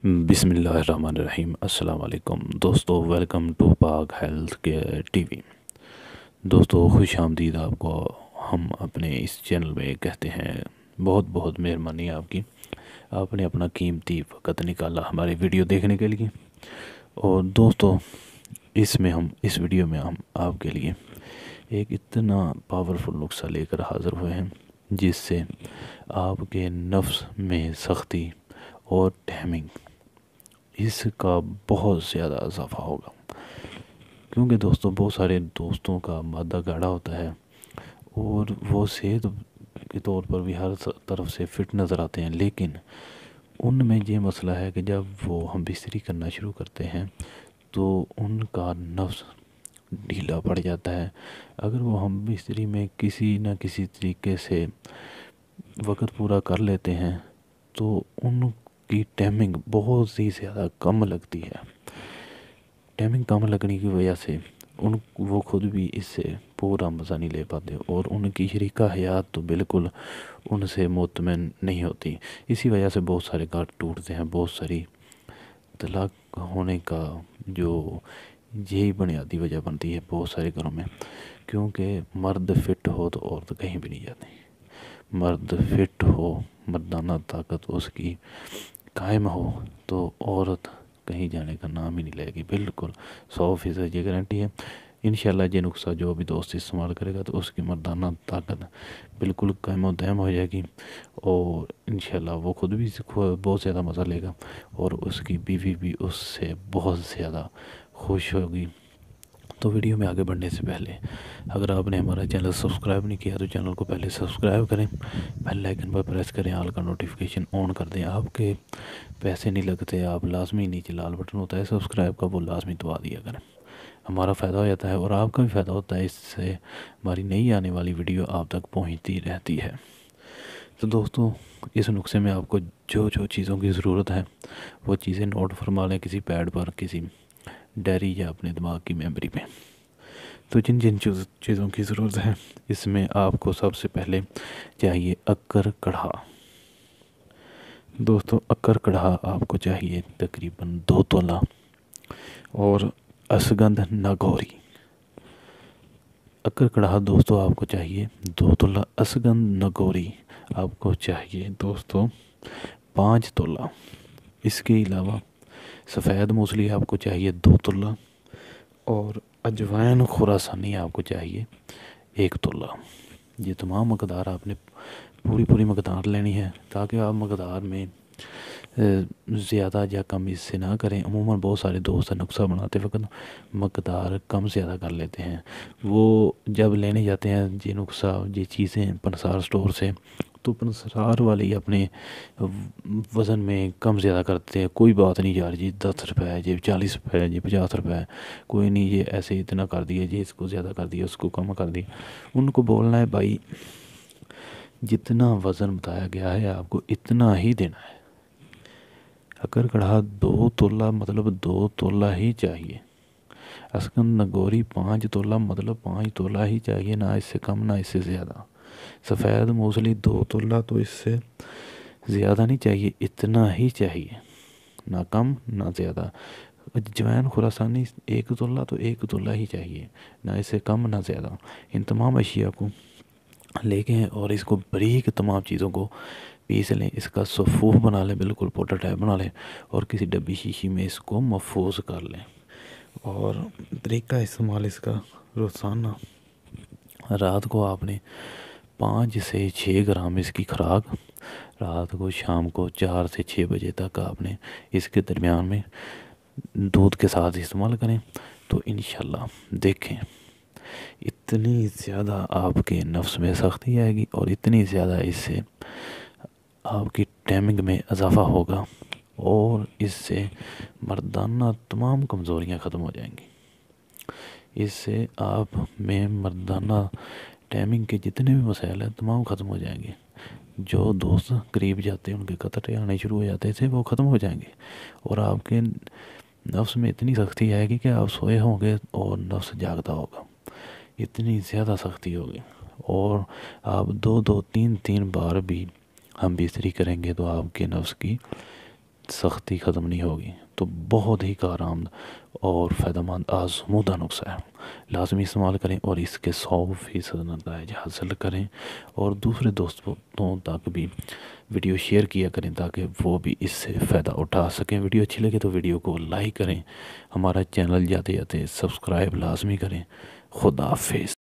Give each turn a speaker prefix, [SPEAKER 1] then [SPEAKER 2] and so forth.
[SPEAKER 1] بسم اللہ الرحمن الرحیم۔ السلام علیکم دوستو، ویلکم ٹو پاک ہیلتھ کیئر ٹی وی۔ دوستو خوش آمدید آپ کو ہم اپنے اس چینل میں کہتے ہیں۔ بہت بہت مہربانی آپ کی، آپ نے اپنا قیمتی وقت نکالا ہماری ویڈیو دیکھنے کے لیے۔ اور دوستو اس ویڈیو میں ہم آپ کے لیے ایک اتنا پاورفل نسخہ لے کر حاضر ہوئے ہیں جس سے آپ کے نفس میں سختی اور ٹائمنگ اس کا بہت زیادہ اضافہ ہوگا، کیونکہ دوستوں بہت سارے دوستوں کا مادہ گاڑھا ہوتا ہے اور وہ صحت کے طور پر بھی ہر طرف سے فٹ نظر آتے ہیں، لیکن ان میں یہ مسئلہ ہے کہ جب وہ ہم بستری کرنا شروع کرتے ہیں تو ان کا نفس ڈھیلا پڑ جاتا ہے۔ اگر وہ ہم بستری میں کسی نہ کسی طریقے سے وقت پورا کر لیتے ہیں تو ان کی ٹائمنگ بہت ہی زیادہ کم لگتی ہے۔ ٹائمنگ کم لگنے کی وجہ سے وہ خود بھی اس سے پورا مزہ نہیں لے پاتے اور ان کی شریکہ حیات تو بالکل ان سے مطمئن نہیں ہوتی۔ اسی وجہ سے بہت سارے گھر ٹوٹتے ہیں، بہت ساری طلاق ہونے کا جو یہی بنیادی وجہ بنتی ہے بہت سارے گھروں میں، کیونکہ مرد فٹ ہو تو عورت کہیں بھی نہیں جاتی۔ مرد فٹ ہو، مردانہ طاقت اس کی قائم ہو تو عورت کہیں جانے کا نام ہی نہیں لے گی۔ بالکل 100% یہ گارنٹی ہے۔ انشاءاللہ یہ نسخہ جو بھی دوست استعمال کرے گا تو اس کی مردانہ طاقت بالکل قائم و دائم ہو جائے گی، اور انشاءاللہ وہ خود بھی بہت زیادہ مزہ لے گا اور اس کی بیوی بھی اس سے بہت زیادہ خوش ہوگی۔ تو ویڈیو میں آگے بڑھنے سے پہلے اگر آپ نے ہمارا چینل سبسکرائب نہیں کیا تو چینل کو پہلے سبسکرائب کریں، بیل آئیکن پر پریس کریں، آل کا نوٹیفیکیشن آن کر دیں۔ آپ کے پیسے نہیں لگتے، آپ لازمی نیچے لال بٹن ہوتا ہے سبسکرائب کا، وہ لازمی دبا دیا کریں، ہمارا فائدہ ہو جاتا ہے اور آپ کا بھی فائدہ ہوتا ہے، اس سے ہماری نئی آنے والی ویڈیو آپ تک پہنچتی رہتی ہے۔ تو دوستو اس نسخے میں آپ کو جو چیزوں کی ضرورت ہے وہ چیزیں نوٹ فرما لیں کسی پیڈ پر، کسی ڈائری یا اپنے دماغ کی میموری میں۔ تو جن چیزوں کی ضرورت ہے اس میں آپ کو سب سے پہلے چاہیے اکر کڑھا۔ دوستو اکر کڑھا آپ کو چاہیے تقریباً 2 تولہ، اور اسگندھ ناگوری۔ اکر کڑھا دوستو آپ کو چاہیے 2 تولہ، اسگندھ ناگوری آپ کو چاہیے دوستو 5 تولہ۔ اس کے علاوہ سفید موسلی آپ کو چاہیے 2 تولہ، اور اجوائن خراسانی آپ کو چاہیے 1 تولہ۔ یہ تمام مقدار آپ نے پوری مقدار لینی ہے تاکہ آپ مقدار میں زیادہ یا کم اس سے نہ کریں۔ عموماً بہت سارے دوست نسخہ بناتے وقت مقدار کم زیادہ کر لیتے ہیں، وہ جب لینے جاتے ہیں یہ نسخہ یہ چیزیں پنسار سٹور سے تو پنسار والے ہی اپنے وزن میں کم زیادہ کرتے ہیں۔ کوئی بات نہیں یار، جی 10 روپے ہے، جی 40 روپے ہے، جی 50 روپے ہے، کوئی نہیں، یہ ایسے اتنا کر دیا جی، اس کو زیادہ کر دیا، اس کو کم کر دیا۔ ان کو بولنا ہے بھائی جتنا وزن بتایا گیا ہے آپ کو اتنا ہی دینا ہے۔ اکر کڑھا 2 تولہ مطلب 2 تولہ ہی چاہیے۔ اسگندھ ناگوری 5 تولہ مطلب 5 تولہ ہی چاہیے، نہ اس سے کم نہ اس سے زیادہ۔ سفید موسلی 2 تولہ تو اس سے زیادہ نہیں چاہیے، اتنا ہی چاہیے، نہ کم نہ زیادہ۔ اجوائن خراسانی 1 تولہ تو 1 تولہ ہی چاہیے، نہ اس سے کم نہ زیادہ۔ ان تمام اشیاء کو لے کے اور اس کو باریک تمام چیزوں کو پیس لیں، اس کا صفوف بنا لیں، بالکل پاؤڈر ٹائپ بنا لیں، اور کسی ڈبی شیشی میں اس کو محفوظ کر لیں۔ اور طریقہ استعمال اس کا روزانہ رات کو آپ نے 5 سے 6 گرام اس کی خوراک، رات کو شام کو 4 سے 6 بجے تک آپ نے اس کے درمیان میں دودھ کے ساتھ استعمال کریں تو انشاءاللہ دیکھیں اتنی زیادہ آپ کے نفس میں سختی آئے گی اور اتنی زیادہ اس سے آپ کی ٹائمنگ میں اضافہ ہوگا، اور اس سے مردانہ تمام کمزوریاں ختم ہو جائیں گی۔ اس سے آپ میں مردانہ ٹائمنگ کے جتنے بھی مسائل ہیں تمام ختم ہو جائیں گے۔ جو دوست قریب جاتے ہیں ان کے قطرے آنے شروع ہو جاتے تھے وہ ختم ہو جائیں گے، اور آپ کے نفس میں اتنی سختی آئے گی کہ آپ سوئے ہوں گے اور نفس جاگتا ہوگا، اتنی زیادہ سختی ہوگی۔ اور آپ 2 2 3 3 بار بھی ہم بستری کریں گے تو آپ کے نفس کی سختی ختم نہیں ہوگی، تو بہت ہی کارآمد اور فائدہ مند آزمودہ نسخہ ہے، لازمی استعمال کریں اور اس کے 100% نتائج حاصل کریں، اور دوسرے دوستوں تک بھی ویڈیو شیئر کیا کریں تاکہ وہ بھی اس سے فائدہ اٹھا سکیں۔ ویڈیو اچھی لگے تو ویڈیو کو لائک کریں، ہمارا چینل جاتے جاتے سبسکرائب لازمی کریں۔ خدا حافظ۔